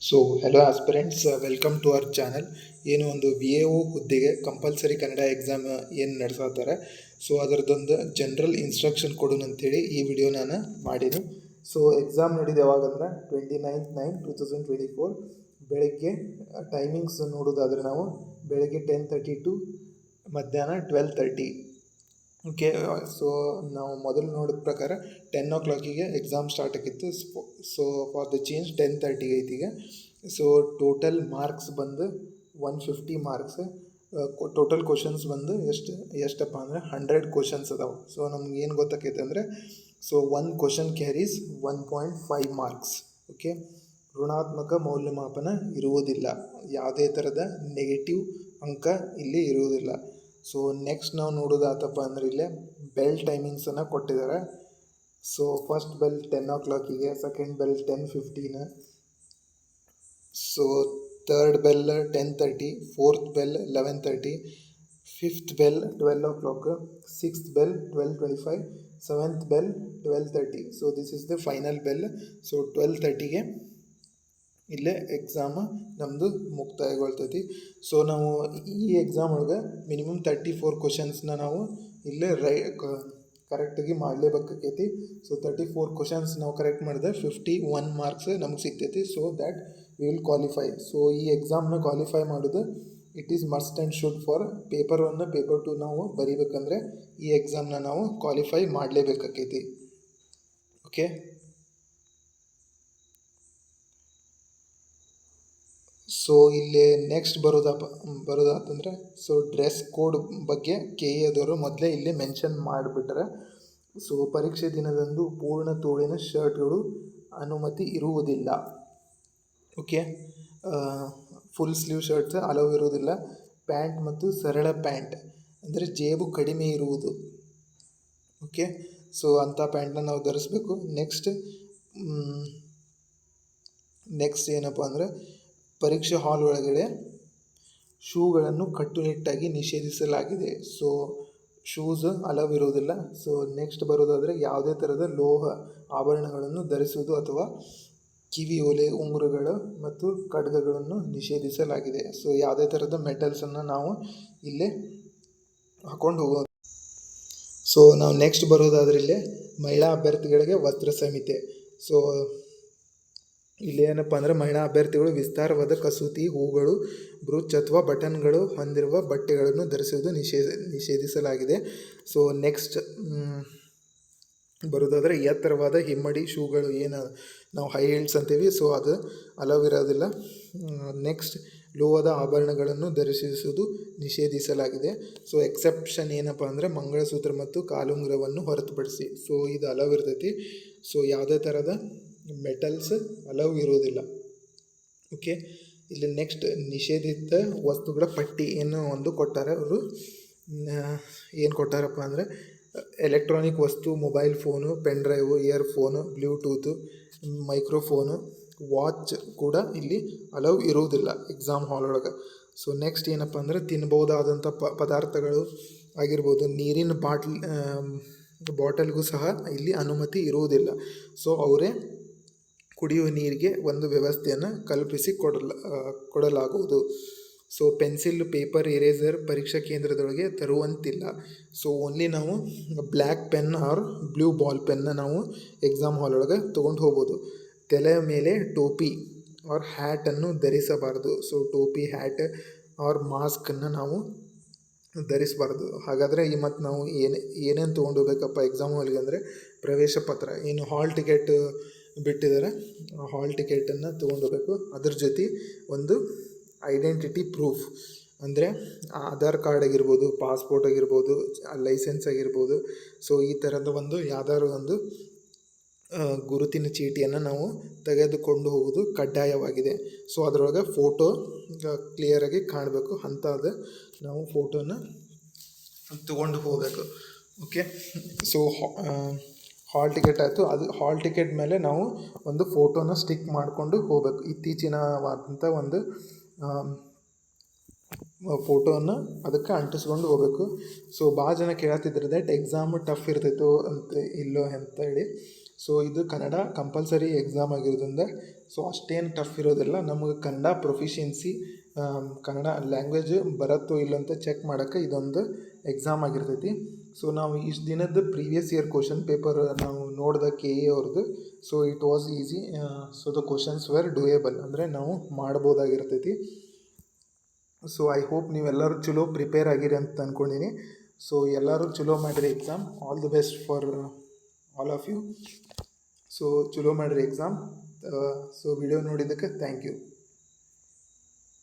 So hello aspirants, welcome to our channel. ಏನು ಒಂದು V A O ಹುದ್ದೆಗೆ compulsory Kannada exam ಏನು ನಡೆಸತ್ತಾರೆ. ಸೊ ಅದರದ್ದೊಂದು ಜನರಲ್ ಇನ್ಸ್ಟ್ರಕ್ಷನ್ ಕೊಡೋಣ ಅಂತೇಳಿ ಈ ವಿಡಿಯೋ ನಾನು ಮಾಡೀನಿ. ಸೊ ಎಕ್ಸಾಮ್ ನಡೆದು ಯಾವಾಗಂದ್ರೆ 29/9/2024 ಬೆಳಗ್ಗೆ. ಟೈಮಿಂಗ್ಸ್ ನೋಡೋದಾದರೆ ನಾವು ಬೆಳಗ್ಗೆ 10:30 ಟು ಮಧ್ಯಾಹ್ನ 12:30. ಓಕೆ. ಸೊ ನಾವು ಮೊದಲು ನೋಡಿದ ಪ್ರಕಾರ 10 o'clock ಎಕ್ಸಾಮ್ ಸ್ಟಾರ್ಟ್ ಆಗಿತ್ತು. ಸೊ ಫಾರ್ ದ ಚೇಂಜ್ 10:30 ಐತಿಗೆ. ಸೊ ಟೋಟಲ್ ಮಾರ್ಕ್ಸ್ ಬಂದು 150 ಮಾರ್ಕ್ಸ್. ಟೋಟಲ್ ಕ್ವಶನ್ಸ್ ಬಂದು ಎಷ್ಟಪ್ಪ ಅಂದರೆ 100 ಕ್ವಶನ್ಸ್ ಅದಾವೆ. ಸೊ ನಮ್ಗೆ ಏನು ಗೊತ್ತಾಕೈತೆ ಅಂದರೆ, so 1 question carries 1.5 marks. Okay. ಋಣಾತ್ಮಕ ಮೌಲ್ಯಮಾಪನ ಇರುವುದಿಲ್ಲ. ಯಾವುದೇ ಥರದ ನೆಗೆಟಿವ್ ಅಂಕ ಇಲ್ಲಿ ಇರುವುದಿಲ್ಲ. ಸೊ ನೆಕ್ಸ್ಟ್ ನಾವು ನೋಡೋದಾತಪ್ಪ ಅಂದರೆ ಇಲ್ಲೇ ಬೆಲ್ ಟೈಮಿಂಗ್ಸನ್ನು ಕೊಟ್ಟಿದ್ದಾರೆ. So first bell 10 o'clock, second bell 10:15, so third bell 10:30, fourth bell 11:30, fifth bell 12 o'clock, sixth bell 12:25, seventh bell 12:30. So this is the final bell. So 12:30 ಇಲ್ಲೇ ಎಕ್ಸಾಮ್ ನಮ್ಮದು ಮುಕ್ತಾಯಗೊಳ್ತೈತಿ. ಸೊ ನಾವು ಈ ಎಕ್ಸಾಮ್ ಒಳಗೆ minimum 34 ಕ್ವಶನ್ಸ್ನ ನಾವು ಇಲ್ಲೇ ಕರೆಕ್ಟಾಗಿ ಮಾಡಲೇಬೇಕಾಕೈತಿ. ಸೊ 34 ಕ್ವಶನ್ಸ್ ನಾವು correct ಮಾಡಿದ್ರೆ 51 ಮಾರ್ಕ್ಸ್ ನಮ್ಗೆ ಸಿಗ್ತೈತಿ. So that we will qualify. So ಈ ಎಕ್ಸಾಮ್ನ ಕ್ವಾಲಿಫೈ ಮಾಡೋದು it is must and should for paper 1, paper 2 ನಾವು ಬರೀಬೇಕಂದ್ರೆ ಈ ಎಕ್ಸಾಮ್ನ ನಾವು ಕ್ವಾಲಿಫೈ ಮಾಡಲೇಬೇಕಾಕೈತಿ. ಓಕೆ. ಸೊ ಇಲ್ಲಿ ನೆಕ್ಸ್ಟ್ ಬರೋದಾತಂದ್ರೆ, ಸೊ ಡ್ರೆಸ್ ಕೋಡ್ ಬಗ್ಗೆ ಕೆ ಎ ಅದವರು ಮೊದಲೇ ಇಲ್ಲಿ ಮೆನ್ಷನ್ ಮಾಡಿಬಿಟ್ರೆ. ಸೊ ಪರೀಕ್ಷೆ ದಿನದಂದು ಪೂರ್ಣ ತೋಳಿನ ಶರ್ಟ್ಗಳು ಅನುಮತಿ ಇರುವುದಿಲ್ಲ. Okay. Full sleeve shirts allow ಇರುವುದಿಲ್ಲ. ಪ್ಯಾಂಟ್ ಮತ್ತು ಸರಳ ಪ್ಯಾಂಟ್ ಅಂದರೆ ಜೇಬು ಕಡಿಮೆ ಇರುವುದು. ಓಕೆ. ಸೊ ಅಂಥ ಪ್ಯಾಂಟನ್ನ ನಾವು ಧರಿಸ್ಬೇಕು. ನೆಕ್ಸ್ಟ್ ಏನಪ್ಪ ಅಂದರೆ, ಪರೀಕ್ಷಾ ಹಾಲ್ ಒಳಗಡೆ ಶೂಗಳನ್ನು ಕಟ್ಟುನಿಟ್ಟಾಗಿ ನಿಷೇಧಿಸಲಾಗಿದೆ. ಸೊ ಶೂಸ್ ಅಲವ್ ಇರುವುದಿಲ್ಲ. ಸೊ ನೆಕ್ಸ್ಟ್ ಬರೋದಾದರೆ, ಯಾವುದೇ ಥರದ ಲೋಹ ಆಭರಣಗಳನ್ನು ಧರಿಸುವುದು ಅಥವಾ ಕಿವಿ ಓಲೆ, ಉಂಗುರಗಳು ಮತ್ತು ಖಡ್ಗಗಳನ್ನು ನಿಷೇಧಿಸಲಾಗಿದೆ. ಸೊ ಯಾವುದೇ ಥರದ ಮೆಟಲ್ಸನ್ನು ನಾವು ಇಲ್ಲೇ ಹಾಕೊಂಡು ಹೋಗೋದು. ಸೊ ನಾವು ನೆಕ್ಸ್ಟ್ ಬರೋದಾದ್ರೆ ಇಲ್ಲೇ ಮಹಿಳಾ ಅಭ್ಯರ್ಥಿಗಳಿಗೆ ವಸ್ತ್ರ ಸಂಹಿತೆ. ಸೊ ಇಲ್ಲಿ ಏನಪ್ಪ ಅಂದರೆ, ಮಹಿಳಾ ಅಭ್ಯರ್ಥಿಗಳು ವಿಸ್ತಾರವಾದ ಕಸೂತಿ, ಹೂಗಳು, ಬ್ರೂಚ್ ಅಥವಾ ಬಟನ್ಗಳು ಹೊಂದಿರುವ ಬಟ್ಟೆಗಳನ್ನು ಧರಿಸುವುದು ನಿಷೇಧಿಸಲಾಗಿದೆ. ಸೊ ನೆಕ್ಸ್ಟ್ ಬರೋದಾದರೆ, ಎತ್ತರವಾದ ಹಿಮ್ಮಡಿ ಶೂಗಳು, ಏನು ನಾವು ಹೈ ಹೀಲ್ಸ್ ಅಂತೀವಿ, ಸೊ ಅದು ಅಲವ್ ಇರೋದಿಲ್ಲ. ನೆಕ್ಸ್ಟ್, ಲೋಹದ ಆಭರಣಗಳನ್ನು ಧರಿಸುವುದು ನಿಷೇಧಿಸಲಾಗಿದೆ. ಸೊ ಎಕ್ಸೆಪ್ಷನ್ ಏನಪ್ಪ ಅಂದರೆ, ಮಂಗಳಸೂತ್ರ ಮತ್ತು ಕಾಲುಂಗುರವನ್ನು ಹೊರತುಪಡಿಸಿ. ಸೊ ಇದು ಅಲವ್ ಇರ್ತೈತಿ. ಸೊ ಯಾವುದೇ ಥರದ ಮೆಟಲ್ಸ್ ಅಲವ್ ಇರೋದಿಲ್ಲ. ಓಕೆ. ಇಲ್ಲಿ ನೆಕ್ಸ್ಟ್ ನಿಷೇಧಿತ ವಸ್ತುಗಳ ಪಟ್ಟಿ ಏನು ಒಂದು ಕೊಟ್ಟಾರೆ ಅವರು. ಏನು ಕೊಟ್ಟಾರಪ್ಪ ಅಂದರೆ, ಎಲೆಕ್ಟ್ರಾನಿಕ್ ವಸ್ತು, mobile phone, pen drive, earphone, Bluetooth, microphone, watch ಕೂಡ ಇಲ್ಲಿ ಅಲವ್ ಇರುವುದಿಲ್ಲ ಎಕ್ಸಾಮ್ ಹಾಲ್ ಒಳಗೆ. ಸೊ ನೆಕ್ಸ್ಟ್ ಏನಪ್ಪ ಅಂದರೆ, ತಿನ್ಬೋದಾದಂಥ ಪದಾರ್ಥಗಳು ಆಗಿರ್ಬೋದು, ನೀರಿನ ಬಾಟಲ್ಗೂ ಸಹ ಇಲ್ಲಿ ಅನುಮತಿ ಇರುವುದಿಲ್ಲ. ಸೊ ಅವರೇ ಕುಡಿಯುವ ನೀರಿಗೆ ಒಂದು ವ್ಯವಸ್ಥೆಯನ್ನು ಕಲ್ಪಿಸಿ ಕೊಡಲಾಗುವುದು. ಸೊ ಪೆನ್ಸಿಲ್, ಪೇಪರ್, ಎರೇಸರ್ ಪರೀಕ್ಷಾ ಕೇಂದ್ರದೊಳಗೆ ತರುವಂತಿಲ್ಲ. ಸೊ ಓನ್ಲಿ ನಾವು black pen or blue ball ಪೆನ್ನ ನಾವು ಎಕ್ಸಾಮ್ ಹಾಲ್ ಒಳಗೆ ತೊಗೊಂಡು ಹೋಗ್ಬೋದು. ತಲೆಯ ಮೇಲೆ ಟೋಪಿ ಆರ್ ಹ್ಯಾಟನ್ನು ಧರಿಸಬಾರ್ದು. ಸೊ ಟೋಪಿ, ಹ್ಯಾಟ್ ಆರ್ ಮಾಸ್ಕನ್ನು ನಾವು ಧರಿಸಬಾರ್ದು. ಹಾಗಾದರೆ ಮತ್ತು ನಾವು ಏನೇನು ತೊಗೊಂಡೋಗ್ಬೇಕಪ್ಪ ಎಕ್ಸಾಮ್ ಹಾಲ್ಗೆ ಅಂದರೆ, ಪ್ರವೇಶ ಪತ್ರ, ಏನು ಹಾಲ್ ಟಿಕೆಟ್ ಬಿಟ್ಟಿದ್ದಾರೆ, ಹಾಲ್ ಟಿಕೆಟನ್ನು ತೊಗೊಂಡೋಗ್ಬೇಕು. ಅದ್ರ ಜೊತೆ ಒಂದು ಐಡೆಂಟಿಟಿ ಪ್ರೂಫ್ ಅಂದರೆ ಆಧಾರ್ ಕಾರ್ಡ್ ಆಗಿರ್ಬೋದು, ಪಾಸ್ಪೋರ್ಟ್ ಆಗಿರ್ಬೋದು, ಲೈಸೆನ್ಸ್ ಆಗಿರ್ಬೋದು. ಸೊ ಈ ಥರದ ಒಂದು ಯಾವ್ದಾದ್ರು ಒಂದು ಗುರುತಿನ ಚೀಟಿಯನ್ನು ನಾವು ತೆಗೆದುಕೊಂಡು ಹೋಗೋದು ಕಡ್ಡಾಯವಾಗಿದೆ. ಸೊ ಅದರೊಳಗೆ ಫೋಟೋ ಕ್ಲಿಯರಾಗಿ ಕಾಣಬೇಕು. ಅಂಥದ್ದು ನಾವು ಫೋಟೋನ ತೊಗೊಂಡು ಹೋಗಬೇಕು. ಓಕೆ. ಸೊ ಹಾಲ್ ಟಿಕೆಟ್ ಆಯಿತು. ಅದು ಹಾಲ್ ಟಿಕೆಟ್ ಮೇಲೆ ನಾವು ಒಂದು ಫೋಟೋನ ಸ್ಟಿಕ್ ಮಾಡಿಕೊಂಡು ಹೋಗಬೇಕು. ಇತ್ತೀಚಿನವಾದಂಥ ಒಂದು ಫೋಟೋವನ್ನು ಅದಕ್ಕೆ ಅಂಟಿಸ್ಕೊಂಡು ಹೋಗಬೇಕು. ಸೊ ಭಾಳ ಜನ ಕೇಳತ್ತಿದ್ರು ದಟ್ ಎಕ್ಸಾಮ್ ಟಫ್ ಇರ್ತೈತೋ ಅಂತ ಇಲ್ಲೋ ಅಂತ ಹೇಳಿ. ಸೊ ಇದು ಕನ್ನಡ ಕಂಪಲ್ಸರಿ ಎಕ್ಸಾಮ್ ಆಗಿರೋದ್ರಿಂದ ಸೊ ಅಷ್ಟೇನು ಟಫ್ ಇರೋದಿಲ್ಲ. ನಮಗೆ ಕನ್ನಡ ಪ್ರೊಫಿಷಿಯನ್ಸಿ ಕನ್ನಡ ಲ್ಯಾಂಗ್ವೇಜ್ ಬರುತ್ತೋ ಇಲ್ಲ ಅಂತ ಚೆಕ್ ಮಾಡೋಕ್ಕೆ ಇದೊಂದು ಎಕ್ಸಾಮ್ ಆಗಿರ್ತೈತಿ. ಸೊ ನಾವು ಇಷ್ಟು ದಿನದ ಪ್ರೀವಿಯಸ್ ಇಯರ್ ಕ್ವಶನ್ ಪೇಪರ್ ನಾವು ನೋಡಿದ KA ಅವ್ರದ್ದು. So it was easy. So the questions were doable, ಅಂದರೆ ನಾವು ಮಾಡ್ಬೋದಾಗಿರ್ತೈತಿ. ಸೊ ಐ ಹೋಪ್ ನೀವೆಲ್ಲರೂ ಚಲೋ ಪ್ರಿಪೇರ್ ಆಗಿರಿ ಅಂತ ಅಂದ್ಕೊಂಡಿನಿ. ಸೊ ಎಲ್ಲರೂ ಚಲೋ ಮಾಡಿರಿ exam. All the best for all of you. So ಚಲೋ ಮಾಡಿರಿ ಎಕ್ಸಾಮ್. ಸೊ ವಿಡಿಯೋ ನೋಡಿದ್ದಕ್ಕೆ ಥ್ಯಾಂಕ್ ಯು.